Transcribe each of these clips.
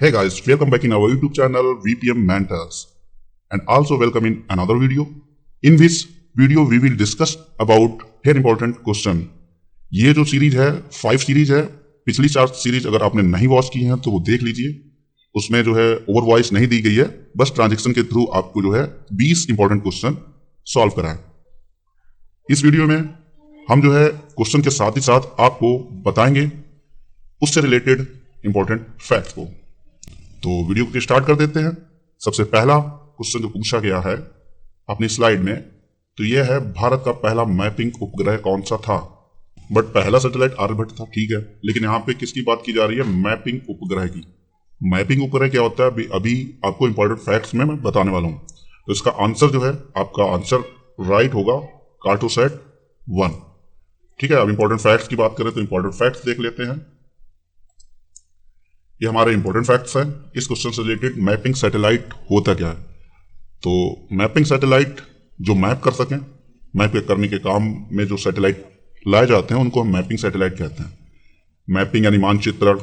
Hey guys, welcome back in our YouTube channel VPM Mentors and also welcome in another video. In this video we will discuss about very important question. ये जो series है 5 series है, पिछली 4 series अगर आपने नहीं watch की हैं तो वो देख लीजिए. उसमें जो है ओवर वॉइस नहीं दी गई है, बस ट्रांजेक्शन के थ्रू आपको जो है 20 इंपॉर्टेंट क्वेश्चन सॉल्व कराएं. इस वीडियो में हम जो है क्वेश्चन के साथ ही साथ आपको बताएंगे उससे रिलेटेड इंपॉर्टेंट फैक्ट को. तो वीडियो को स्टार्ट कर देते हैं. सबसे पहला क्वेश्चन जो पूछा गया है अपनी स्लाइड में, तो यह है भारत का पहला मैपिंग उपग्रह कौन सा था. बट पहला सैटेलाइट आर्यभट्ट था, ठीक है, लेकिन यहाँ पे किसकी बात की जा रही है? मैपिंग उपग्रह की. मैपिंग उपग्रह क्या होता है अभी आपको इंपॉर्टेंट फैक्ट्स में मैं बताने वाला हूँ. तो इसका आंसर जो है, आपका आंसर राइट होगा कार्टोसैट 1. ठीक है. अब इंपॉर्टेंट फैक्ट्स की बात करें तो इंपॉर्टेंट फैक्ट्स देख लेते हैं. ये हमारे इंपॉर्टेंट फैक्ट्स हैं. इस क्वेश्चन से रिलेटेड मैपिंग सैटेलाइट होता क्या है? तो मैपिंग सैटेलाइट जो मैप कर सकें, मैप करने के काम में जो सैटेलाइट लाए जाते हैं उनको हम मैपिंग सैटेलाइट कहते हैं. मैपिंग यानी मानचित्रण,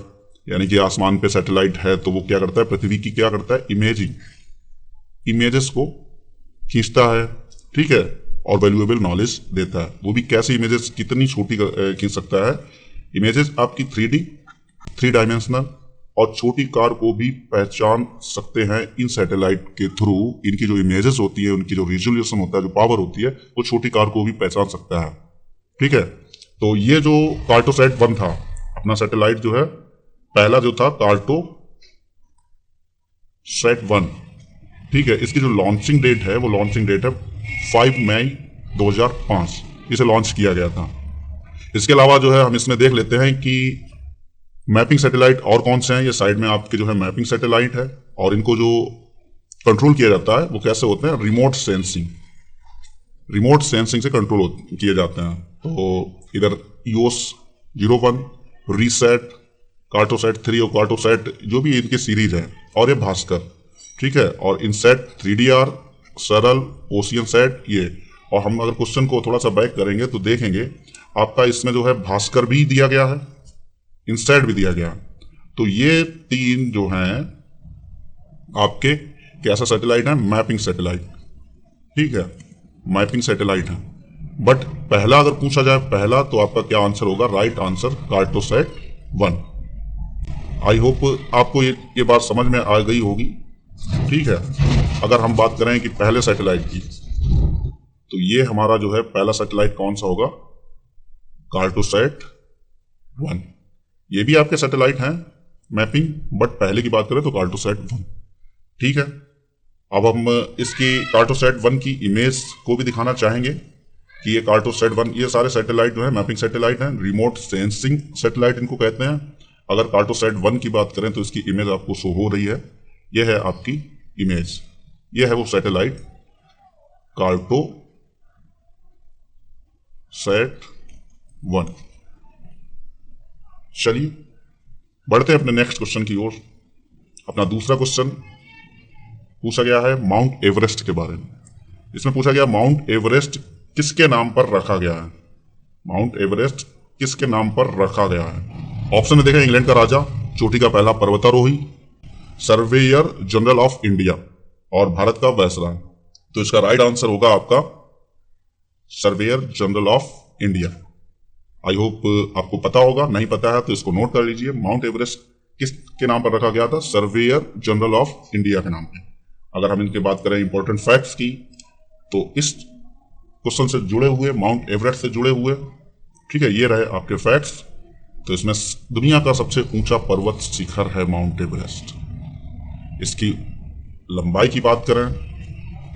यानी कि आसमान पे सैटेलाइट है तो वो क्या करता है, पृथ्वी की क्या करता है, इमेजिंग, इमेजेस को खींचता है, ठीक है, और वैल्यूएबल नॉलेज देता है. वो भी कैसे इमेजेस, कितनी छोटी खींच सकता है. इमेजेस आपकी 3D, 3 डायमेंशनल और छोटी कार को भी पहचान सकते हैं इन सैटेलाइट के थ्रू. इनकी जो इमेजेस होती है, उनकी जो रिजोल्यूशन होता है, जो पावर होती है, वो छोटी कार को भी पहचान सकता है. ठीक है. तो ये जो कार्टोसैट 1 था, अपना सैटेलाइट जो है पहला जो था कार्टोसैट 1, ठीक है, इसकी जो लॉन्चिंग डेट है वो लॉन्चिंग डेट है 5 मई 2005. इसे लॉन्च किया गया था. इसके अलावा जो है हम इसमें देख लेते हैं कि मैपिंग सैटेलाइट और कौन से हैं. ये साइड में आपके जो है मैपिंग सैटेलाइट है, और इनको जो कंट्रोल किया जाता है वो कैसे होते हैं, रिमोट सेंसिंग, रिमोट सेंसिंग से कंट्रोल किए जाते हैं. तो इधर ईओस 01, रीसेट, कार्टोसैट 3 और कार्टोसैट जो भी इनकी सीरीज है, और ये भास्कर, ठीक है, और इनसेट 3DR, सरल, ओशियन सेट ये. और हम अगर क्वेश्चन को थोड़ा सा बैक करेंगे तो देखेंगे आपका इसमें जो है भास्कर भी दिया गया है, इनसेट भी दिया गया. तो ये 3 जो हैं आपके कैसा सैटेलाइट है, मैपिंग सैटेलाइट. ठीक है, मैपिंग सैटेलाइट है. बट पहला अगर पूछा जाए पहला, तो आपका क्या आंसर होगा? Right answer Cartosat 1. I hope आपको ये बात समझ में आ गई होगी. ठीक है. अगर हम बात करें कि पहले सैटेलाइट की, तो ये हमारा जो है पहला सैटेलाइट कौन सा होगा? कार्टोसैट 1. ये भी आपके सैटेलाइट हैं मैपिंग, बट पहले की बात करें तो कार्टोसैट 1. ठीक है. अब हम इसकी कार्टोसैट 1 की इमेज को भी दिखाना चाहेंगे कि ये कार्टोसैट 1, ये सारे सैटेलाइट जो है मैपिंग सैटेलाइट हैं, रिमोट सेंसिंग सैटेलाइट इनको कहते हैं. अगर कार्टोसैट 1 की बात करें तो इसकी इमेज आपको शो हो रही है. यह है आपकी इमेज, यह है वो सैटेलाइट कार्टोसैट 1. चलिए बढ़ते हैं अपने नेक्स्ट क्वेश्चन की ओर. अपना दूसरा क्वेश्चन पूछा गया है माउंट एवरेस्ट के बारे में. इसमें पूछा गया माउंट एवरेस्ट किसके नाम पर रखा गया है? माउंट एवरेस्ट किसके नाम पर रखा गया है? ऑप्शन में देखा, इंग्लैंड का राजा, चोटी का पहला पर्वतारोही, सर्वेयर जनरल ऑफ इंडिया और भारत का वायसराय. तो इसका राइट आंसर होगा आपका surveyor general of India. I hope आपको पता होगा, नहीं पता है तो इसको नोट कर लीजिए. माउंट एवरेस्ट किसके नाम पर रखा गया था? सर्वेयर जनरल ऑफ इंडिया के नाम पे. अगर हम इनकी बात करें इंपॉर्टेंट फैक्ट्स की, तो इस क्वेश्चन से जुड़े हुए, माउंट एवरेस्ट से जुड़े हुए, ठीक है, ये रहे आपके फैक्ट्स. तो इसमें दुनिया का सबसे ऊंचा पर्वत शिखर है माउंट एवरेस्ट. इसकी लंबाई की बात करें,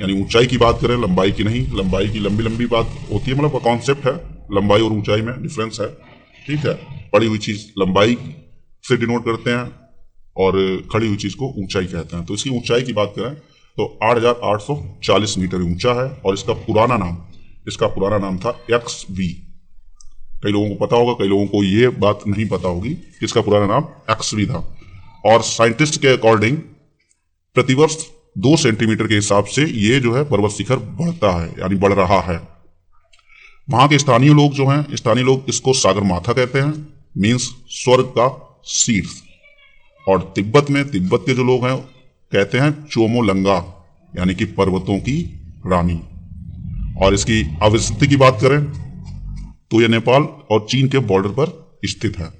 यानी ऊंचाई की बात करें, लंबाई की नहीं, लंबाई की लंबी लंबी बात होती है, मतलब कॉन्सेप्ट है, लंबाई और ऊंचाई में डिफरेंस है. ठीक है. पड़ी हुई चीज लंबाई से डिनोट करते हैं और खड़ी हुई चीज को ऊंचाई कहते हैं. तो इसकी ऊंचाई की बात करें तो 8,840 मीटर ऊंचा है. और इसका पुराना नाम था XV. कई लोगों को पता होगा, कई लोगों को ये बात नहीं पता होगी कि इसका पुराना नाम XV था. और साइंटिस्ट के अकॉर्डिंग प्रतिवर्ष 2 सेंटीमीटर के हिसाब से ये जो है पर्वत शिखर बढ़ता है, यानी बढ़ रहा है. वहां के स्थानीय लोग जो हैं, स्थानीय लोग इसको सागर माथा कहते हैं, मीन्स स्वर्ग का शीर्ष. और तिब्बत के जो लोग हैं कहते हैं चोमोलंगा, यानी कि पर्वतों की रानी। और इसकी अवस्थिति की बात करें तो यह नेपाल और चीन के बॉर्डर पर स्थित है।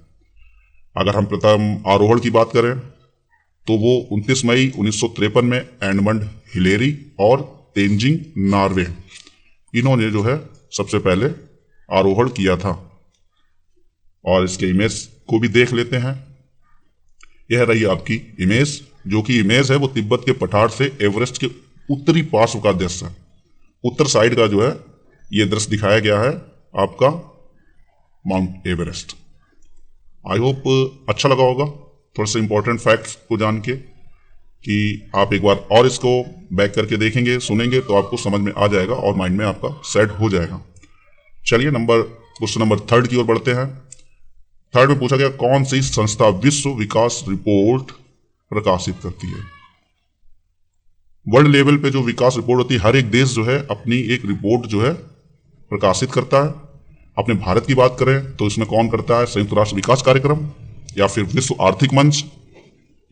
अगर हम प्रथम आरोहण की बात करें तो वो 29 मई 1953 में एडमंड हिलेरी और तेंजिंग नॉर्वे, इन्होंने जो है सबसे पहले आरोहण किया था। और इसके इमेज को भी देख लेते हैं। यह रही आपकी इमेज, जो कि इमेज है वो तिब्बत के पठार से एवरेस्ट के उत्तरी पार्श्व का दृश्य है। उत्तर साइड का जो है ये दृश्य दिखाया गया है आपका माउंट एवरेस्ट। आई होप अच्छा लगा होगा थोड़ा सा इंपॉर्टेंट फैक्ट्स को जान के, कि आप एक बार और इसको बैक करके देखेंगे, सुनेंगे तो आपको समझ में आ जाएगा और माइंड में आपका सेट हो जाएगा। चलिए क्वेश्चन नंबर 3 की ओर बढ़ते हैं। 3 में पूछा गया कौन सी संस्था विश्व विकास रिपोर्ट प्रकाशित करती है। वर्ल्ड लेवल पे जो विकास रिपोर्ट होती है, हर एक देश जो है अपनी एक रिपोर्ट जो है प्रकाशित करता है। अपने भारत की बात करें तो इसमें कौन करता है, संयुक्त राष्ट्र विकास कार्यक्रम, या फिर विश्व आर्थिक मंच,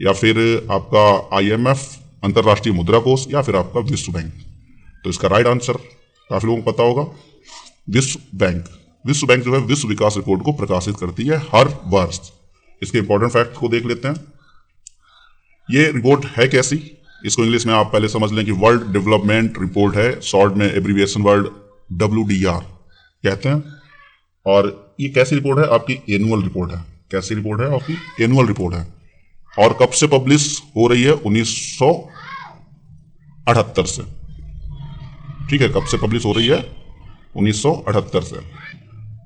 या फिर आपका IMF अंतरराष्ट्रीय मुद्रा कोष, या फिर आपका विश्व बैंक। तो इसका राइट आंसर काफी लोगों को पता होगा, विश्व बैंक। विश्व बैंक जो है विश्व विकास रिपोर्ट को प्रकाशित करती है हर वर्ष। इसके इंपॉर्टेंट फैक्ट को देख लेते हैं। ये रिपोर्ट है कैसी, इसको इंग्लिश में आप पहले समझ लें कि वर्ल्ड डेवलपमेंट रिपोर्ट है, शॉर्ट में एब्रीविएशन वर्ड WDR कहते हैं। और ये कैसी रिपोर्ट है, आपकी एनुअल रिपोर्ट है। कैसी रिपोर्ट है, आपकी एनुअल रिपोर्ट है। और कब से पब्लिश हो रही है, 1978 से। ठीक है, कब से पब्लिश हो रही है, 1978 से।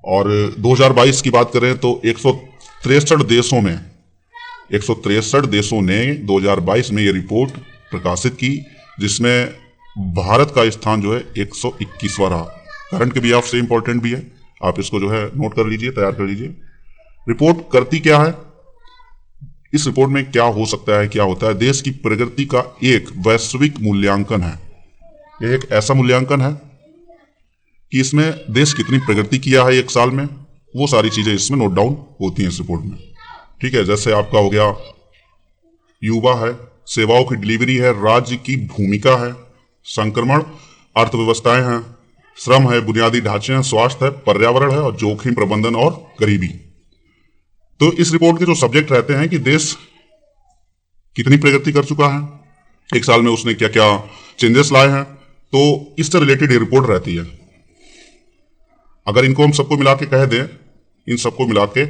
और 2022 की बात करें तो 163 देशों ने 2022 में ये रिपोर्ट प्रकाशित की, जिसमें भारत का स्थान जो है 121वां रहा। करंट के भी आपसे इंपॉर्टेंट भी है, आप इसको जो है नोट कर लीजिए, तैयार कर लीजिए। रिपोर्ट करती क्या है, इस रिपोर्ट में क्या हो सकता है, क्या होता है, देश की प्रगति का एक वैश्विक मूल्यांकन है। यह एक ऐसा मूल्यांकन है कि इसमें देश कितनी प्रगति किया है एक साल में, वो सारी चीजें इसमें नोट डाउन होती हैं इस रिपोर्ट में। ठीक है, जैसे आपका हो गया युवा है, सेवाओं की डिलीवरी है, राज्य की भूमिका है, संक्रमण, अर्थव्यवस्थाएं हैं, श्रम है, बुनियादी ढांचे हैं, स्वास्थ्य है, पर्यावरण है, और जोखिम प्रबंधन और गरीबी। तो इस रिपोर्ट के जो सब्जेक्ट रहते हैं कि देश कितनी प्रगति कर चुका है, एक साल में उसने क्या क्या चेंजेस लाए हैं, तो इससे रिलेटेड ये रिपोर्ट रहती है। अगर इनको हम सबको मिला के कह दें, इन सबको मिला के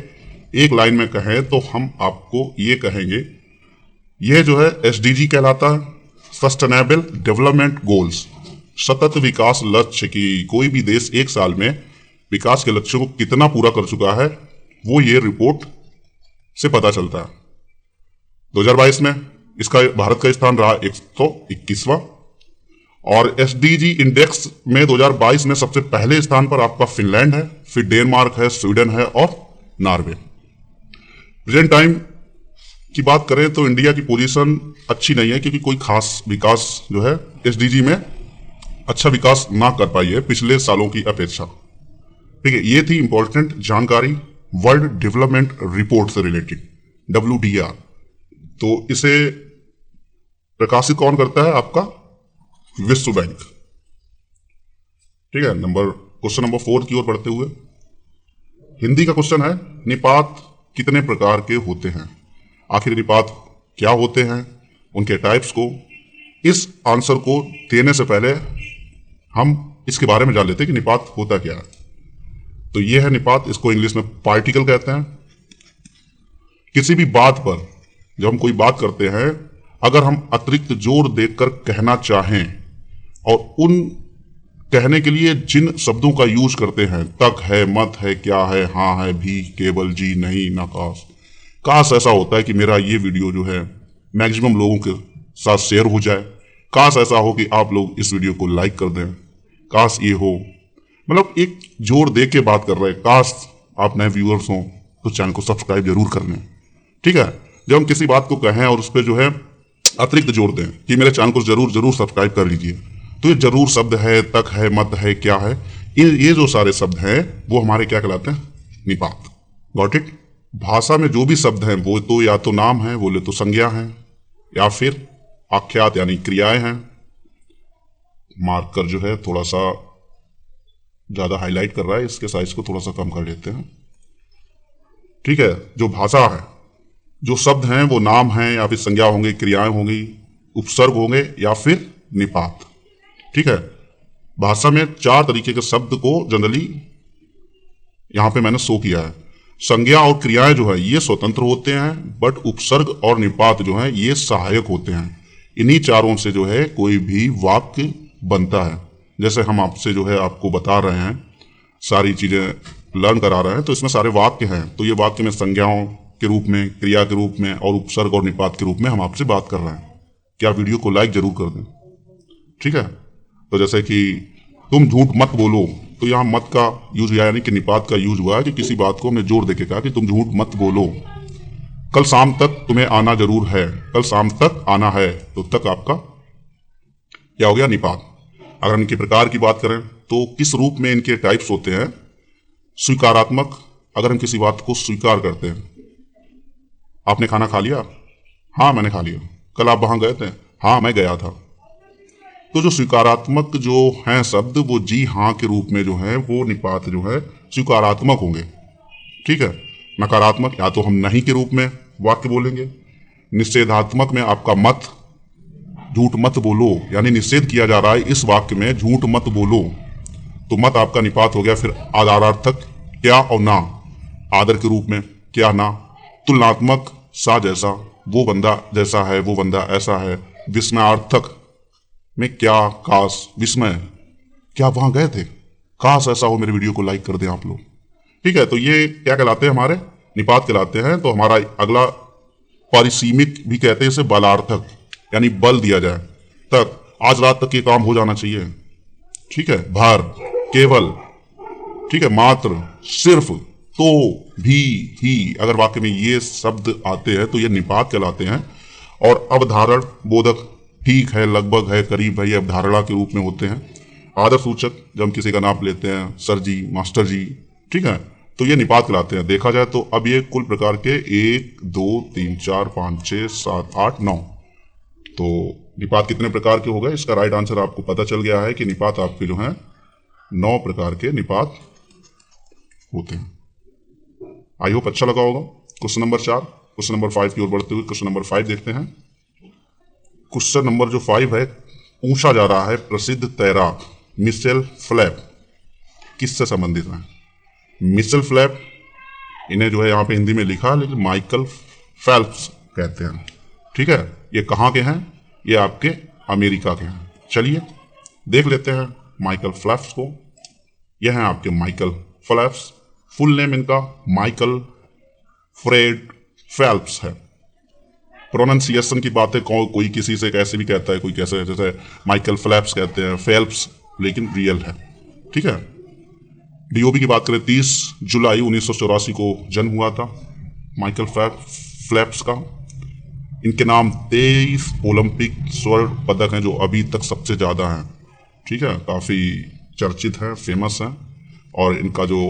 एक लाइन में कहें तो हम आपको ये कहेंगे, यह जो है SDG कहलाता है, सस्टेनेबल डेवलपमेंट गोल्स, सतत विकास लक्ष्य की कोई भी देश एक साल में विकास के लक्ष्यों को कितना पूरा कर चुका है, वो ये रिपोर्ट से पता चलता है। 2022 में इसका भारत का स्थान रहा 121वां, और SDG इंडेक्स में 2022 में सबसे पहले स्थान पर आपका फिनलैंड है, फिर डेनमार्क है, स्वीडन है और नॉर्वे। प्रेजेंट टाइम की बात करें तो इंडिया की पोजीशन अच्छी नहीं है, क्योंकि कोई खास विकास जो है SDG में अच्छा विकास ना कर पाई है पिछले सालों की अपेक्षा। ठीक है, ये थी इंपॉर्टेंट जानकारी वर्ल्ड डेवलपमेंट रिपोर्ट से रिलेटेड, WDR। तो इसे प्रकाशित कौन करता है, आपका विश्व बैंक। ठीक है, क्वेश्चन नंबर 4 की ओर बढ़ते हुए, हिंदी का क्वेश्चन है, निपात कितने प्रकार के होते हैं। आखिर निपात क्या होते हैं, उनके टाइप्स को, इस आंसर को देने से पहले हम इसके बारे में जान लेते हैं कि निपात होता क्या है। तो यह है निपात, इसको इंग्लिश में पार्टिकल कहते हैं। किसी भी बात पर जब हम कोई बात करते हैं, अगर हम अतिरिक्त जोर देकर कहना चाहें और उन कहने के लिए जिन शब्दों का यूज करते हैं, तक है, मत है, क्या है, हाँ है, भी, केवल, जी, नहीं, ना, काश ऐसा होता है कि मेरा ये वीडियो जो है मैक्सिमम लोगों के साथ शेयर हो जाए। काश ऐसा हो कि आप लोग इस वीडियो को लाइक कर दें। काश ये हो, मतलब एक जोर दे के बात कर रहे हैं। काश आप नए व्यूअर्स हों तो चैनल को सब्सक्राइब जरूर कर लें। ठीक है, जब हम किसी बात को कहें और उस पर जो है अतिरिक्त जोर दें कि मेरे चैनल को जरूर सब्सक्राइब कर लीजिए, तो ये जरूर शब्द है, तक है, मत है, क्या है, ये जो सारे शब्द हैं वो हमारे क्या कहलाते हैं, निपात। Got it. भाषा में जो भी शब्द हैं वो तो या तो नाम है, बोले तो संज्ञा है, या फिर आख्यात यानी क्रियाएं हैं। मार्कर जो है थोड़ा सा ज्यादा हाईलाइट कर रहा है, इसके साइज को थोड़ा सा कम कर लेते हैं। ठीक है, जो भाषा है, जो शब्द हैं वो नाम हैं या फिर संज्ञा होंगे, क्रियाएं होंगी, उपसर्ग होंगे या फिर निपात। ठीक है, भाषा में 4 तरीके के शब्द को जनरली यहां पे मैंने शो किया है। संज्ञा और क्रियाएं जो है ये स्वतंत्र होते हैं, बट उपसर्ग और निपात जो है ये सहायक होते हैं। इन्हीं चारों से जो है कोई भी वाक्य बनता है। जैसे हम आपसे जो है आपको बता रहे हैं, सारी चीजें लर्न करा रहे हैं, तो इसमें सारे वाक्य हैं। तो ये वाक्य में संज्ञाओं के रूप में, क्रिया के रूप में और उपसर्ग और निपात के रूप में हम आपसे बात कर रहे हैं। क्या वीडियो को लाइक जरूर कर दें। ठीक है, तो जैसे कि तुम झूठ मत बोलो, तो यहाँ मत का यूज हुआ, यानी कि निपात का यूज हुआ है कि किसी बात को हमने जोर देके कहा कि तुम झूठ मत बोलो। कल शाम तक तुम्हें आना जरूर है, कल शाम तक आना है, तो तक आपका क्या हो गया, निपात। अगर इनके प्रकार की बात करें तो किस रूप में इनके टाइप्स होते हैं। स्वीकारात्मक, अगर हम किसी बात को स्वीकार करते हैं। आपने खाना खा लिया? हाँ मैंने खा लिया। कल आप वहां गए थे? हाँ मैं गया था। तो जो स्वीकारात्मक जो हैं शब्द, वो जी हाँ के रूप में जो है वो निपात जो है स्वीकारात्मक होंगे। ठीक है, नकारात्मक या तो हम नहीं के रूप में वाक्य बोलेंगे। निषेधात्मक में आपका मत, झूठ मत बोलो, यानी निषेध किया जा रहा है इस वाक्य में झूठ मत बोलो, तो मत आपका निपात हो गया। फिर आदरार्थक क्या और ना, आदर के रूप में क्या ना। तुलनात्मक सा जैसा, वो बंदा जैसा है, वो बंदा ऐसा है। विस्मयार्थक में क्या, काश, विस्मय, क्या आप वहां गए थे, काश ऐसा हो। मेरे वीडियो को लाइक कर दें आप लोग। ठीक है, तो ये क्या कहलाते हैं, हमारे निपात कहलाते हैं। तो हमारा अगला परिसीमित भी कहते हैं इसे, बलार्थक, यानी बल दिया जाए, तक, आज रात तक ये काम हो जाना चाहिए। ठीक है, भर, केवल, ठीक है, मात्र, सिर्फ, तो, भी, ही, अगर वाक्य में ये शब्द आते हैं तो ये निपात कहलाते हैं। और अवधारण बोधक, ठीक है, लगभग है, करीब है, ये अवधारणा के रूप में होते हैं। आदर सूचक, जब हम किसी का नाम लेते हैं, सर जी, मास्टर जी, ठीक है, तो ये निपात कहलाते हैं। देखा जाए तो अब ये कुल प्रकार के 1 2 3 4 5 6 7 8 9, तो निपात कितने प्रकार के हो गए, इसका राइट आंसर आपको पता चल गया है कि निपात आपके जो है 9 प्रकार के निपात होते हैं। आई होप अच्छा लगा होगा। क्वेश्चन नंबर 4, क्वेश्चन नंबर 5 की ओर बढ़ते हुए क्वेश्चन नंबर 5 देखते हैं। क्वेश्चन नंबर जो 5 है, पूछा जा रहा है प्रसिद्ध तैराक मिशेल फेल्प्स किससे संबंधित है। मिशेल फेल्प्स, इन्हें जो है यहाँ पे हिंदी में लिखा, लेकिन माइकल फेल्प्स कहते हैं। ठीक है, ये कहाँ के हैं, ये आपके अमेरिका के हैं। चलिए देख लेते हैं माइकल फेल्प्स को। यह है आपके माइकल फेल्प्स। फुल नेम इनका माइकल फ्रेड फेल्प्स है। प्रोनाउंसिएशन की बातें कोई किसी से कैसे भी कहता है, कोई कैसे, जैसे माइकल फेल्प्स कहते हैं, फेल्प्स, लेकिन रियल है। ठीक है, डीओबी की बात करें 30 जुलाई 1984 को जन्म हुआ था माइकल फेल्प्स का। इनके नाम 23 ओलंपिक स्वर्ण पदक हैं, जो अभी तक सबसे ज्यादा हैं। ठीक है, काफी चर्चित है, फेमस है। और इनका जो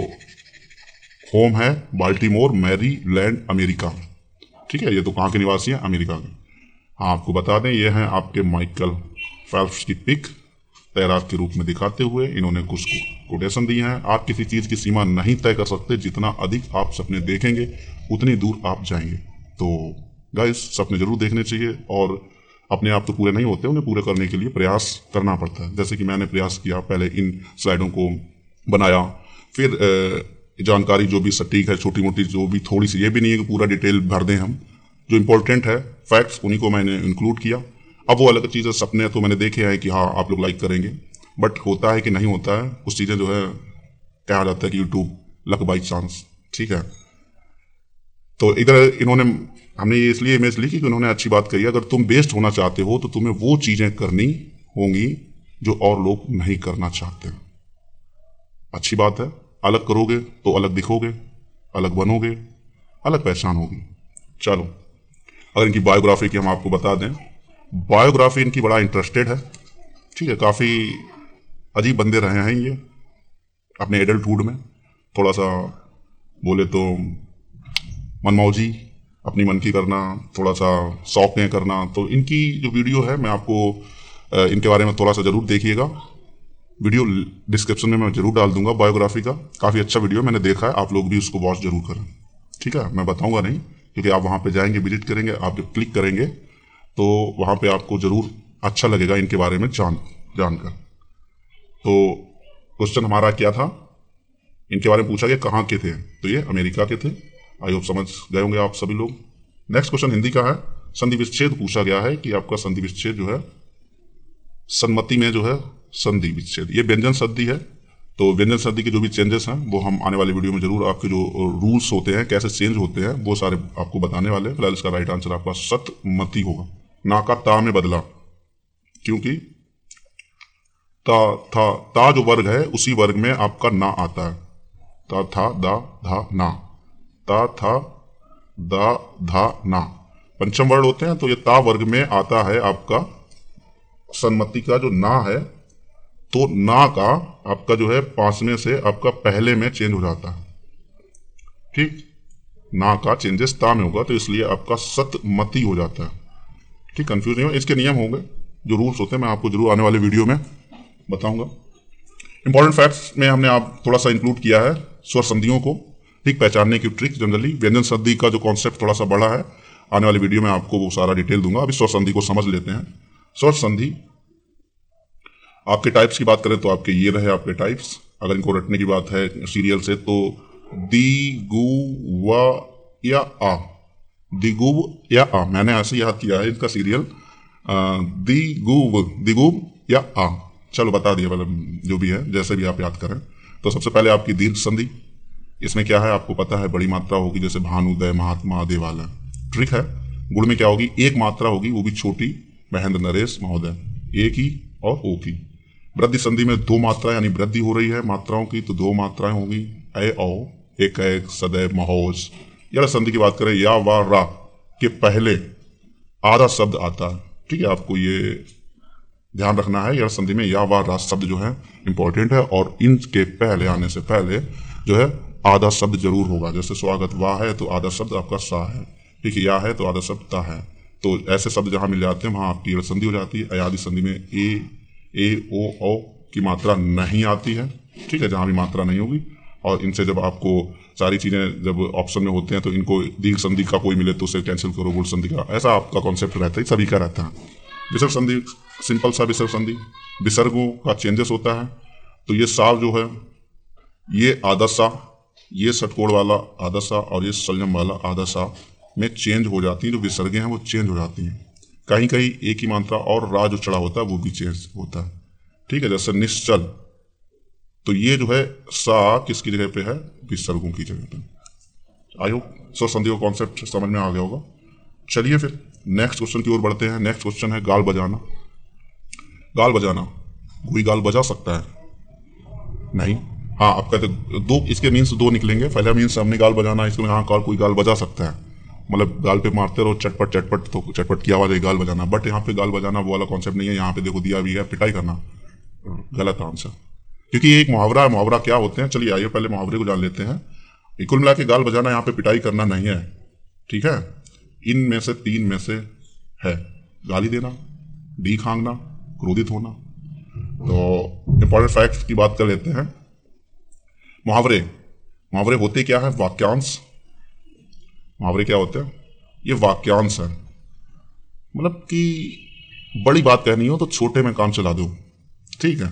होम है बाल्टीमोर, मैरीलैंड, अमेरिका। ठीक है, ये तो कहाँ के निवासी हैं, अमेरिका के। हाँ, आपको बता दें ये हैं आपके माइकल फेल्प्स की पिक, तैराक के रूप में दिखाते हुए। इन्होंने कुछ कोटेशन दी हैं। आप किसी चीज की सीमा नहीं तय कर सकते, जितना अधिक आप सपने देखेंगे उतनी दूर आप जाएंगे। तो गाइस, सपने जरूर देखने चाहिए, और अपने आप तो पूरे नहीं होते, उन्हें पूरे करने के लिए प्रयास करना पड़ता है। जैसे कि मैंने प्रयास किया, पहले इन स्लाइडों को बनाया, फिर जानकारी जो भी सटीक है, छोटी मोटी जो भी, थोड़ी सी, ये भी नहीं है कि पूरा डिटेल भर दें हम, जो इंपॉर्टेंट है फैक्ट्स उन्हीं को मैंने इंक्लूड किया। अब वो अलग चीज़ है, सपने तो मैंने देखे हैं कि हाँ आप लोग लाइक करेंगे, बट होता है कि नहीं होता है। कुछ चीज़ें जो है कहा जाता है कि यूट्यूब लक बाई चांस। ठीक है, तो इधर इन्होंने, हमने ये इसलिए इमेज ली कि उन्होंने अच्छी बात कही, अगर तुम बेस्ट होना चाहते हो तो तुम्हें वो चीज़ें करनी होंगी जो और लोग नहीं करना चाहते। अच्छी बात है, अलग करोगे तो अलग दिखोगे, अलग बनोगे, अलग पहचान होगी। चलो, अगर इनकी बायोग्राफी की हम आपको बता दें, बायोग्राफी इनकी बड़ा इंटरेस्टेड है। ठीक है, काफ़ी अजीब बंदे रहे हैं ये अपने एडल्टहुड में। थोड़ा सा बोले तो मनमौजी, अपनी मन की करना, थोड़ा सा शौकें करना, तो इनकी जो वीडियो है मैं आपको इनके बारे में थोड़ा सा ज़रूर देखिएगा। वीडियो डिस्क्रिप्शन में मैं ज़रूर डाल दूंगा बायोग्राफी का, काफ़ी अच्छा वीडियो मैंने देखा है, आप लोग भी उसको वॉच जरूर करें। ठीक है, मैं बताऊंगा नहीं, क्योंकि आप वहाँ पे जाएंगे, विजिट करेंगे, आप जब क्लिक करेंगे तो वहाँ पे आपको ज़रूर अच्छा लगेगा इनके बारे में जानकर। तो क्वेश्चन हमारा क्या था, इनके बारे में पूछा गया कहाँ के थे, तो ये अमेरिका के थे। आई होप समझ गए होंगे आप सभी लोग। नेक्स्ट क्वेश्चन हिंदी का है, संधि विच्छेद पूछा गया है कि आपका संधि विच्छेद जो है, सन्मति में जो है संधि विच्छेद, ये व्यंजन संधि है। तो व्यंजन संधि के जो भी चेंजेस हैं वो हम आने वाले वीडियो में जरूर, आपके जो रूल्स होते हैं कैसे चेंज होते हैं वो सारे आपको बताने वाले हैं। फिलहाल इसका राइट आंसर आपका सतमति होगा। ना का ता में बदला, क्योंकि ता जो वर्ग है उसी वर्ग में आपका ना आता है। ता था दा धा ना, ता था दा धा ना, पंचम वर्ड होते हैं, तो ये ता वर्ग में आता है आपका सन्मति का जो ना है। तो ना का आपका जो है पांचवें से आपका पहले में चेंज हो जाता है। ठीक, ना का चेंजेस ता में होगा, तो इसलिए आपका सतमति हो जाता है। ठीक, कंफ्यूज नहीं हो, इसके नियम होंगे, जो रूल्स होते हैं मैं आपको जरूर आने वाले वीडियो में बताऊंगा। इंपॉर्टेंट फैक्ट्स में हमने आप थोड़ा सा इंक्लूड किया है स्वर संधियों को, ठीक, पहचानने की ट्रिक। जनरली व्यंजन संधि का जो कॉन्सेप्ट थोड़ा सा बड़ा है, आने वाली वीडियो में आपको वो सारा डिटेल दूंगा। अभी स्वर संधि को समझ लेते हैं। स्वर संधि आपके टाइप्स की बात करें तो आपके ये रहे आपके टाइप्स। अगर इनको रटने की बात है सीरियल से, तो दी गु व या आ, दिगुब या आ, मैंने ऐसे याद किया है इनका सीरियल, दिगुब या आ। चलो बता दिया, मतलब जो भी है जैसे भी आप याद करें। तो सबसे पहले आपकी दीर्घ संधि, इसमें क्या है आपको पता है, बड़ी मात्रा होगी, जैसे भानुदय, महात्मा, देवालय। ट्रिक है, गुण में क्या होगी, एक मात्रा होगी, वो भी छोटी, महेंद्र नरेश महोदय, एक ही और ओ की। वृद्धि संधि में दो मात्राएं, यानी वृद्धि हो रही है मात्राओं की, तो दो मात्राएं होगी, ए औ, एक एक, सदैव, महोज। यह संधि की बात करें, या वा रा के पहले आधा शब्द आता है। ठीक है, आपको ये ध्यान रखना है, यह संधि में या वा रा शब्द जो है इंपॉर्टेंट है, और इनके पहले आने से पहले जो है आधा शब्द जरूर होगा। जैसे स्वागत वाह है तो आधा शब्द आपका सा है, ठीक है, या है तो आधा शब्द ता है। तो ऐसे शब्द जहां मिल जाते हैं वहां आपकी संधि हो जाती है। अयादि संधि में ए ओ औ की मात्रा नहीं आती है। ठीक है, जहां भी मात्रा नहीं होगी, और इनसे जब आपको सारी चीजें जब ऑप्शन में होते हैं तो इनको दीर्घ संधि का कोई मिले तो उसे कैंसिल करो, गुण संधि का, ऐसा आपका कॉन्सेप्ट रहता है, सभी का रहता है। विसर्ग संधि, सिंपल सा विसर्ग संधि, विसर्गों का चेंजेस होता है। तो ये सा जो है, ये आधा सा, ये षटकोण वाला आधा सा और ये संयम वाला आधा सा में चेंज हो जाती है। जो विसर्गें हैं वो चेंज हो जाती हैं, कहीं कहीं एक ही मात्रा और रा जो चढ़ा होता है वो भी चेंज होता है। ठीक है, जैसे निश्चल, तो ये जो है सा किसकी जगह पे है, विसर्गों की जगह पे। आई होप स्वर संधि का कॉन्सेप्ट समझ में आ गया होगा। चलिए फिर नेक्स्ट क्वेश्चन की ओर बढ़ते हैं। नेक्स्ट क्वेश्चन है गाल बजाना। गाल बजाना, कोई गाल बजा सकता है? नहीं। हाँ, आप कहते दो, इसके मीन्स दो निकलेंगे। पहला मीन्स हमने गाल बजाना, इसमें हाँ कोई गाल बजा सकता है, मतलब गाल पे मारते रहो चटपट चटपट, तो चटपट की आवाज है गाल बजाना। बट यहाँ पे गाल बजाना वो वाला कॉन्सेप्ट नहीं है। यहाँ पे देखो दिया भी है पिटाई करना, गलत आंसर, क्योंकि ये एक मुहावरा है। मुहावरा क्या होते हैं, चलिए आइए पहले मुहावरे को जान लेते हैं। कुल मिला के गाल बजाना यहाँ पे पिटाई करना नहीं है। ठीक है, इनमें से तीन में से है, गाली देना, भीख मांगना, क्रोधित होना। तो इंपॉर्टेंट फैक्ट्स की बात कर लेते हैं। मुहावरे, मुहावरे होते क्या है, वाक्यांश। मुहावरे क्या होते हैं, ये वाक्यांश है, मतलब कि बड़ी बात कहनी हो तो छोटे में काम चला दो। ठीक है,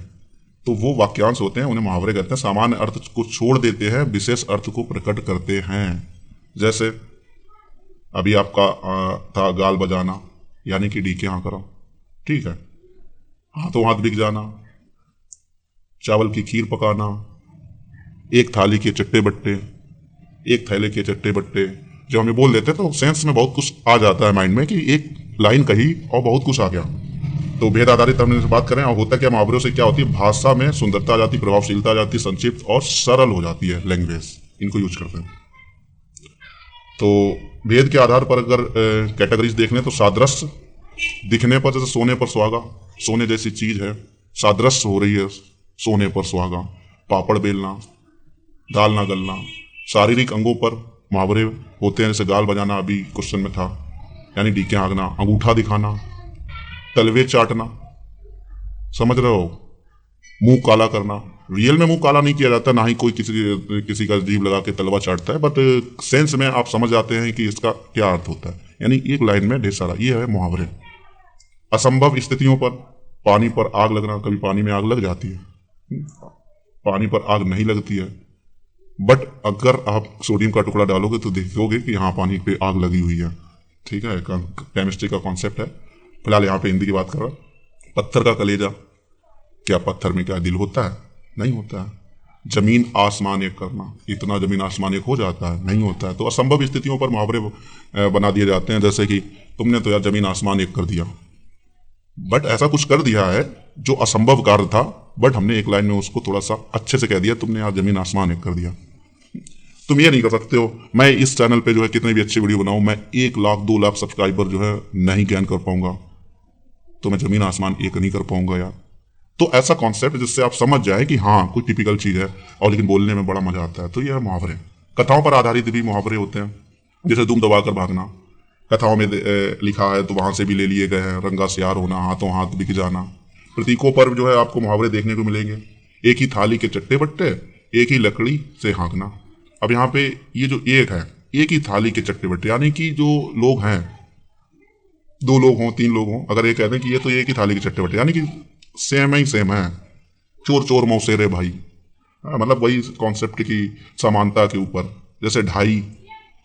तो वो वाक्यांश होते हैं, उन्हें मुहावरे कहते हैं। सामान्य अर्थ को छोड़ देते हैं, विशेष अर्थ को प्रकट करते हैं। जैसे अभी आपका था गाल बजाना, यानी कि डीके हाँ करो। ठीक है, हाथों हाथ बिक जाना, चावल की खीर पकाना, एक थाली के चट्टे बट्टे, एक थैले के चट्टे बट्टे। जब हमें बोल देते हैं तो सेंस में बहुत कुछ आ जाता है माइंड में, कि एक लाइन कही और बहुत कुछ आ गया। तो भेद आधारित हमने से बात करें, और होता क्या, मुहावरों से क्या होती है, भाषा में सुंदरता आ जाती, प्रभावशीलता आ जाती, संक्षिप्त और सरल हो जाती है लैंग्वेज, इनको यूज करते हैं। तो भेद के आधार पर अगर कैटेगरीज देख लें तो सादृश्य, दिखने पर जैसे सोने पर सुहागा, सोने जैसी चीज है, सादृश्य हो रही है सोने पर सुहागा। पापड़ बेलना, दाल ना गलना, शारीरिक अंगों पर मुहावरे होते हैं, जैसे गाल बजाना अभी क्वेश्चन में था, यानी डीके हाँकना, अंगूठा दिखाना, तलवे चाटना, समझ रहे हो, मुंह काला करना। रियल में मुंह काला नहीं किया जाता, ना ही कोई किसी का जीभ लगा के तलवा चाटता है, बट सेंस में आप समझ जाते हैं कि इसका क्या अर्थ होता है। यानी एक लाइन में ढेर सारा, ये है मुहावरे। असंभव स्थितियों पर, पानी पर आग लगना, कभी पानी में आग लग जाती है, पानी पर आग नहीं लगती है, बट अगर आप सोडियम का टुकड़ा डालोगे तो देखोगे कि यहाँ पानी पे आग लगी हुई है। ठीक है, केमिस्ट्री का कॉन्सेप्ट है। फिलहाल यहाँ पे हिंदी की बात कर रहा हूँ। पत्थर का कलेजा, क्या पत्थर में क्या दिल होता है? नहीं होता है। जमीन आसमान एक करना, इतना जमीन आसमान एक हो जाता है? नहीं होता है। तो असंभव स्थितियों पर मुहावरे बना दिए जाते हैं, जैसे कि तुमने तो यार जमीन आसमान एक कर दिया, बट ऐसा कुछ कर दिया है जो असंभव कार्य था, बट हमने एक लाइन में उसको थोड़ा सा अच्छे से कह दिया, तुमने यार जमीन आसमान एक कर दिया। तुम ये नहीं कर सकते हो। मैं इस चैनल पे जो है कितनी भी अच्छी वीडियो बनाऊं, मैं 1 लाख 2 लाख सब्सक्राइबर जो है नहीं गेन कर पाऊंगा, तो मैं जमीन आसमान एक नहीं कर पाऊंगा यार। तो ऐसा कॉन्सेप्ट जिससे आप समझ जाए कि हाँ कोई टिपिकल चीज है, और लेकिन बोलने में बड़ा मजा आता है, तो यह है मुहावरे। कथाओं पर आधारित भी मुहावरे होते हैं, जैसे दुम दबाकर भागना, कथाओं में लिखा है तो वहां से भी ले लिए गए हैं। रंगा सियार होना, हाथों हाथ बिक जाना। प्रतीकों पर जो है आपको मुहावरे देखने को मिलेंगे। एक ही थाली के चट्टे बट्टे, एक ही लकड़ी से हाँकना। अब यहाँ पे ये जो एक है, एक ही थाली के चट्टे बट्टे, यानी कि जो लोग हैं, 2 लोग हों 3 लोग हों, अगर ये कहते हैं कि ये तो एक ही थाली के चट्टे बट्टे, यानी कि सेम ही सेम है, चोर चोर मौसेरे भाई। मतलब वही कॉन्सेप्ट की समानता के ऊपर। जैसे ढाई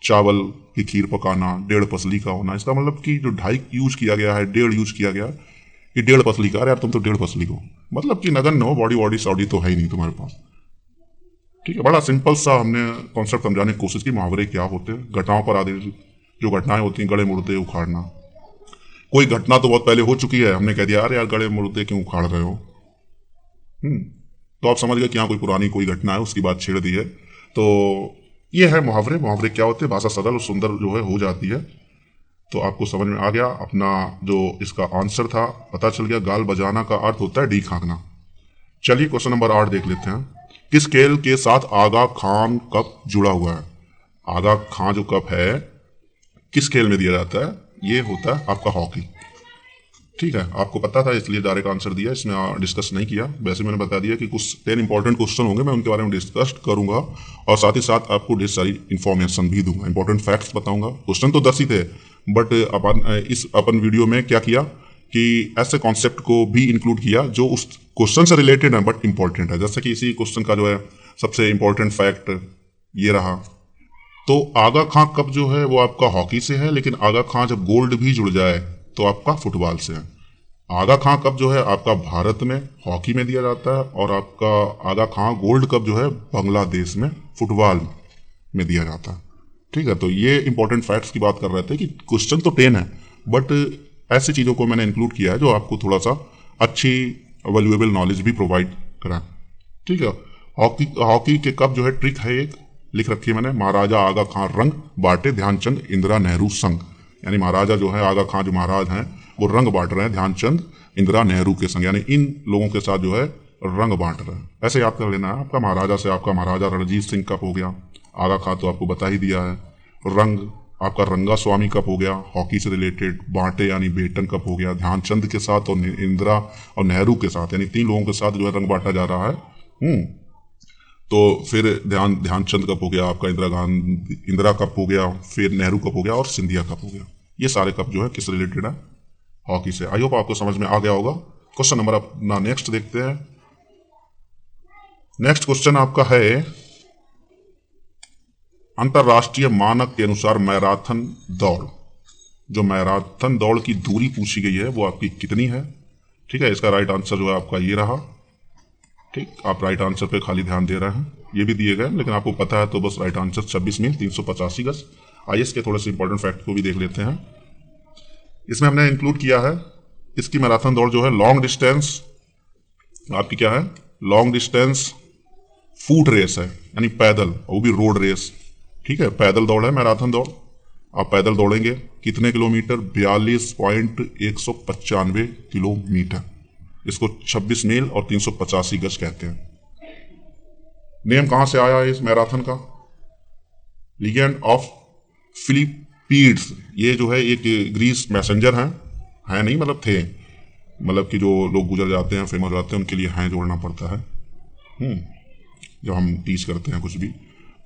चावल की खीर पकाना, 1.5 पसली का होना, इसका मतलब कि जो ढाई यूज किया गया है, 1.5 यूज किया गया, कि 1.5 पसली का, यार तुम तो 1.5 पसली को, मतलब कि नगन हो, बॉडी वॉडी सॉडी तो है ही नहीं तुम्हारे पास। ठीक है, बड़ा सिंपल सा हमने कॉन्सेप्ट समझाने की कोशिश की, मुहावरे क्या होते हैं। घटनाओं पर आधारित जो घटनाएं होती हैं, गड़े मुर्दे उखाड़ना। कोई घटना तो बहुत पहले हो चुकी है, हमने कह दिया अरे यार गड़े मुर्दे क्यों उखाड़ रहे हो, तो आप समझ गए कि यहाँ कोई पुरानी कोई घटना है, उसकी बात छेड़ दी है। तो ये है मुहावरे। मुहावरे क्या होते हैं? भाषा सरल और सुंदर जो है हो जाती है। तो आपको समझ में आ गया, अपना जो इसका आंसर था पता चल गया। गाल बजाना का अर्थ होता है डीक हाँकना। चलिए क्वेश्चन नंबर 8 देख लेते हैं। किस खेल के साथ आगा खान कप जुड़ा हुआ है? आगा खां जो कप है किस खेल में दिया जाता है? ये होता है आपका हॉकी। ठीक है, आपको पता था इसलिए डायरेक्ट आंसर दिया, इसमें डिस्कस नहीं किया। वैसे मैंने बता दिया कि कुछ 10 इंपॉर्टेंट क्वेश्चन होंगे, मैं उनके बारे में डिस्कस करूंगा, और साथ ही साथ आपको ढेर सारी इंफॉर्मेशन भी दूंगा, इंपॉर्टेंट फैक्ट्स बताऊंगा। क्वेश्चन तो 10 ही थे, बट अपन वीडियो में क्या किया कि ऐसे कॉन्सेप्ट को भी इंक्लूड किया जो उस क्वेश्चन से रिलेटेड है बट इंपॉर्टेंट है। जैसे कि इसी क्वेश्चन का जो है सबसे इंपॉर्टेंट फैक्ट ये रहा। तो आगा खां कप जो है वो आपका हॉकी से है, लेकिन आगा खां जब गोल्ड भी जुड़ जाए तो आपका फुटबॉल से है। आगा खां कप जो है आपका भारत में हॉकी में दिया जाता है, और आपका आगा खां गोल्ड कप जो है बांग्लादेश में फुटबॉल में दिया जाता है। ठीक है, तो ये इंपॉर्टेंट फैक्ट्स की बात कर रहे थे कि क्वेश्चन तो 10 है, बट ऐसी चीज़ों को मैंने इंक्लूड किया है जो आपको थोड़ा सा अच्छी वैल्यूएबल नॉलेज भी प्रोवाइड करा। ठीक है, हॉकी के कप जो है ट्रिक है, एक लिख रखी है मैंने, महाराजा आगा खां रंग बांटे ध्यानचंद इंदिरा नेहरू संग। यानी महाराजा जो है आगा खां जो महाराज हैं वो रंग बांट रहे हैं ध्यानचंद इंदिरा नेहरू के संग, यानी इन लोगों के साथ जो है रंग बांट रहे हैं। ऐसे याद कर लेना है। आपका महाराजा से आपका महाराजा रणजीत सिंह कप हो गया, आगा खां तो आपको बता ही दिया है। रंग आपका रंगा स्वामी कप हो गया, हॉकी से रिलेटेड। बांटे यानी बेटन कप हो गया, ध्यानचंद के साथ और इंदिरा और नेहरू के साथ, यानी 3 लोगों के साथ जो है रंग बांटा जा रहा है। तो फिर ध्यानचंद कप हो गया आपका, इंदिरा कप हो गया, फिर नेहरू कप हो गया, और सिंधिया कप हो गया। ये सारे कप जो है किस रिलेटेड है? हॉकी से। आई होप आपको समझ में आ गया होगा। क्वेश्चन नंबर अपना नेक्स्ट देखते हैं। नेक्स्ट क्वेश्चन आपका है, अंतरराष्ट्रीय मानक के अनुसार मैराथन दौड़, जो मैराथन दौड़ की दूरी पूछी गई है वो आपकी कितनी है? ठीक है, इसका राइट आंसर जो है आपका ये रहा। ठीक, आप राइट आंसर पे खाली ध्यान दे रहे हैं, ये भी दिए गए, लेकिन आपको पता है तो बस राइट आंसर 26 मील 385 गज। आइए इसके थोड़े से इंपॉर्टेंट फैक्ट को भी देख लेते हैं। इसमें हमने इंक्लूड किया है इसकी मैराथन दौड़ जो है लॉन्ग डिस्टेंस आपकी क्या है? लॉन्ग डिस्टेंस फूट रेस है, यानी पैदल, वो भी रोड रेस। ठीक है, पैदल दौड़ है मैराथन दौड़। आप पैदल दौड़ेंगे कितने किलोमीटर? 42.195 किलोमीटर। इसको 26 मील और 385 गज कहते हैं। नेम कहां से आया है इस मैराथन का? लिगेंड ऑफ फिलिपीड्स, ये जो है एक ग्रीस मैसेंजर हैं नहीं, मतलब थे, मतलब कि जो लोग गुजर जाते हैं, फेमस हो जाते हैं, उनके लिए हैं जोड़ना पड़ता है जब हम टीच करते हैं कुछ भी।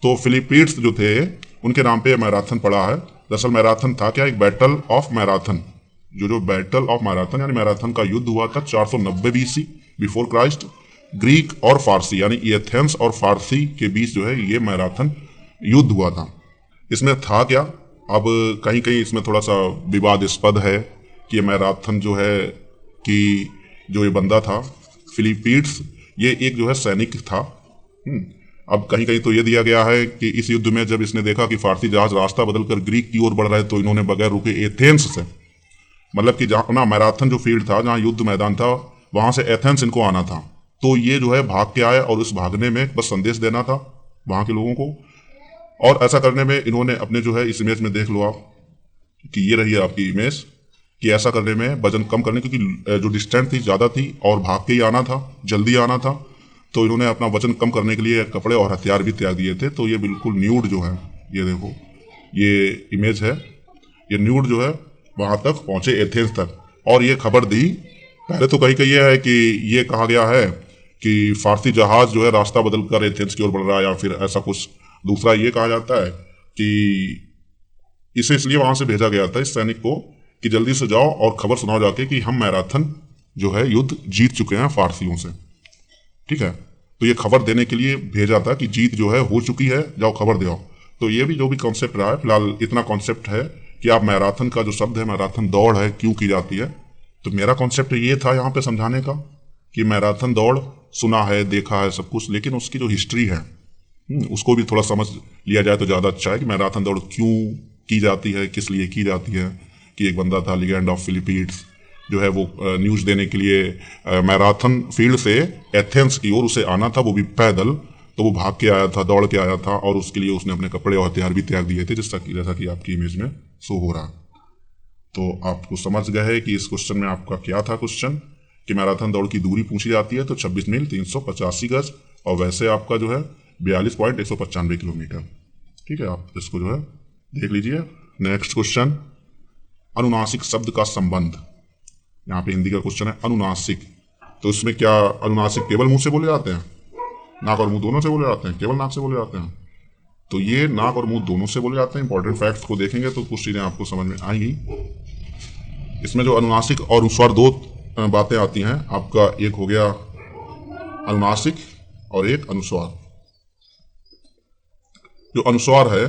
तो फिलिपीड्स जो थे उनके नाम पे मैराथन पड़ा है। दरअसल मैराथन था क्या, एक बैटल ऑफ मैराथन, जो बैटल ऑफ मैराथन यानी मैराथन का युद्ध हुआ था 490 बीसी बिफोर क्राइस्ट, ग्रीक और फारसी यानी एथेंस और फारसी के बीच जो है ये मैराथन युद्ध हुआ था। इसमें था क्या, अब कहीं कहीं इसमें थोड़ा सा विवादास्पद है कि ये मैराथन जो है कि जो ये बंदा था फिलिपीड्स, ये एक जो है सैनिक था। अब कहीं कहीं तो ये दिया गया है कि इस युद्ध में जब इसने देखा कि फारसी जहाज रास्ता बदलकर ग्रीक की ओर बढ़ रहे तो इन्होंने बगैर रुके एथेंस से, मतलब कि जहाँ ना मैराथन जो फील्ड था, जहाँ युद्ध मैदान था, वहां से एथेंस इनको आना था, तो ये जो है भाग के आए और उस भागने में बस संदेश देना था वहां के लोगों को। और ऐसा करने में इन्होंने अपने जो है इस इमेज में देख लो आप कि ये रही है आपकी इमेज, कि ऐसा करने में वजन कम करने, क्योंकि जो डिस्टेंस थी ज़्यादा थी और भाग के ही आना था, जल्दी आना था, तो इन्होंने अपना वजन कम करने के लिए कपड़े और हथियार भी त्याग दिए थे। तो ये बिल्कुल न्यूड जो है, ये देखो ये इमेज है, ये न्यूड जो है वहां तक पहुंचे एथेंस तक, और ये खबर दी। पहले तो कहीं कहीं है कि ये कहा गया है कि फारसी जहाज जो है रास्ता बदलकर एथेंस की ओर बढ़ रहा है, या फिर ऐसा कुछ। दूसरा ये कहा जाता है कि इसे इसलिए वहां से भेजा गया था इस सैनिक को कि जल्दी से जाओ और खबर सुनाओ जाके कि हम मैराथन जो है युद्ध जीत चुके हैं फारसियों से, ठीक है। तो ये खबर देने के लिए भेजा था कि जीत जो है हो चुकी है, जाओ खबर दे आओ। तो ये भी जो भी कॉन्सेप्ट रहा है, फिलहाल इतना कॉन्सेप्ट है कि आप मैराथन का जो शब्द है, मैराथन दौड़ है, क्यों की जाती है, तो मेरा कॉन्सेप्ट ये था यहाँ पे समझाने का कि मैराथन दौड़ सुना है, देखा है सब कुछ, लेकिन उसकी जो हिस्ट्री है उसको भी थोड़ा समझ लिया जाए तो ज़्यादा अच्छा है कि मैराथन दौड़ क्यों की जाती है, किस लिए की जाती है। कि एक बंदा था लिगेंड ऑफ फिलिपीड्स, जो है वो न्यूज़ देने के लिए मैराथन फील्ड से एथेंस की ओर उसे आना था, वो भी पैदल, तो वो भाग के आया था, दौड़ के आया था, और उसके लिए उसने अपने कपड़े और हथियार भी त्याग दिए थे, जैसा कि आपकी इमेज में शो हो रहा। तो आपको समझ गए है कि इस क्वेश्चन में आपका क्या था क्वेश्चन, कि मैराथन दौड़ की दूरी पूछी जाती है तो 26 मील 385 गज, और वैसे आपका जो है 42.195 किलोमीटर, ठीक है। आप इसको जो है देख लीजिए। नेक्स्ट क्वेश्चन, अनुनासिक शब्द का संबंध। यहाँ पे हिंदी का क्वेश्चन है अनुनासिक, तो इसमें क्या अनुनासिक केवल मुंह से बोले जाते हैं, नाक और मुंह दोनों से बोले जाते हैं, केवल नाक से बोले जाते हैं? तो ये नाक और मुंह दोनों से बोले जाते हैं। इंपॉर्टेंट फैक्ट्स को देखेंगे तो कुछ चीजें आपको समझ में आएंगी। इसमें जो अनुनासिक और अनुस्वार दो बातें आती हैं आपका, एक हो गया अनुनासिक और एक अनुस्वार। जो अनुस्वार है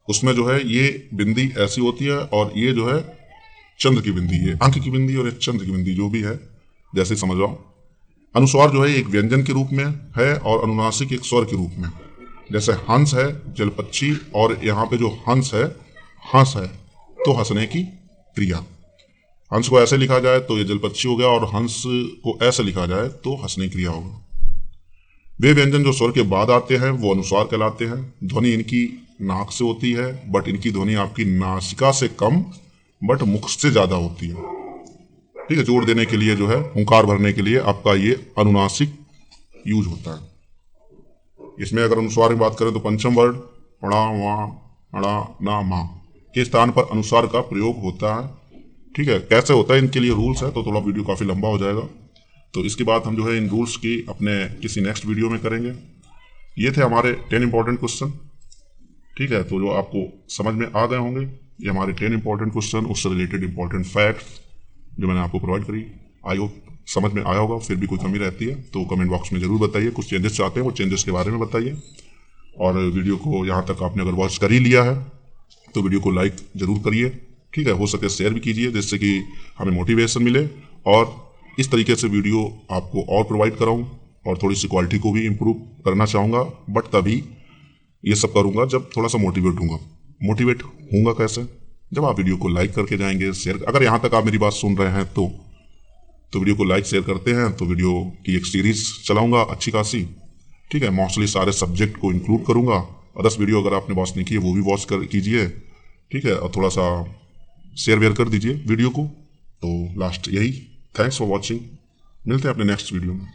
उसमें जो है ये बिंदी ऐसी होती है, और ये जो है चंद्र की बिंदी, ये अंक की बिंदी और ये चंद्र की बिंदी, जो भी है जैसे समझ लो। अनुस्वार जो है एक व्यंजन के रूप में है और अनुनासिक एक स्वर के रूप में। जैसे हंस है, जलपक्षी, और यहाँ पे जो हंस है, हंस है तो हंसने की क्रिया। हंस को ऐसे लिखा जाए तो ये जलपक्षी हो गया, और हंस को ऐसे लिखा जाए तो हंसने की क्रिया होगा। वे व्यंजन जो स्वर के बाद आते हैं वो अनुस्वार कहलाते हैं। ध्वनि इनकी नाक से होती है, बट इनकी ध्वनि आपकी नासिका से कम बट मुख से ज्यादा होती है, ठीक है। जोड़ देने के लिए जो है, हुंकार भरने के लिए आपका ये अनुनासिक यूज होता है। इसमें अगर अनुस्वार की बात करें तो पंचम वर्ड अड़ा वा अड़ा ना मा के स्थान पर अनुस्वार का प्रयोग होता है, ठीक है। कैसे होता है इनके लिए रूल्स है, तो थोड़ा वीडियो काफी लंबा हो जाएगा, तो इसके बाद हम जो है इन रूल्स की अपने किसी नेक्स्ट वीडियो में करेंगे। ये थे हमारे 10 इंपॉर्टेंट क्वेश्चन, ठीक है। तो जो आपको समझ में आ गए होंगे, ये हमारे 10 इंपॉर्टेंट क्वेश्चन, उससे रिलेटेड इंपॉर्टेंट फैक्ट्स जो मैंने आपको प्रोवाइड करी। आई होप समझ में आया होगा। फिर भी कोई कमी रहती है तो कमेंट बॉक्स में जरूर बताइए। कुछ चेंजेस चाहते हैं वो चेंजेस के बारे में बताइए। और वीडियो को यहाँ तक आपने अगर वॉच कर ही लिया है तो वीडियो को लाइक जरूर करिए, ठीक है। हो सके शेयर भी कीजिए, जिससे कि हमें मोटिवेशन मिले, और इस तरीके से वीडियो आपको और प्रोवाइड कराऊं, और थोड़ी सी क्वालिटी को भी इम्प्रूव करना चाहूँगा। बट तभी ये सब करूँगा जब थोड़ा सा मोटिवेट हूँगा। मोटिवेट हूँगा कैसे? जब आप वीडियो को लाइक करके जाएंगे, शेयर। अगर यहाँ तक आप मेरी बात सुन रहे हैं तो वीडियो को लाइक शेयर करते हैं तो वीडियो की एक सीरीज चलाऊँगा अच्छी खासी, ठीक है। मोस्टली सारे सब्जेक्ट को इंक्लूड करूँगा। 10 वीडियो अगर आपने वॉच नहीं की है वो भी वॉच कीजिए, ठीक है। और थोड़ा सा शेयर वेयर कर दीजिए वीडियो को। तो लास्ट यही, थैंक्स फॉर वॉचिंग। मिलते हैं अपने नेक्स्ट वीडियो में।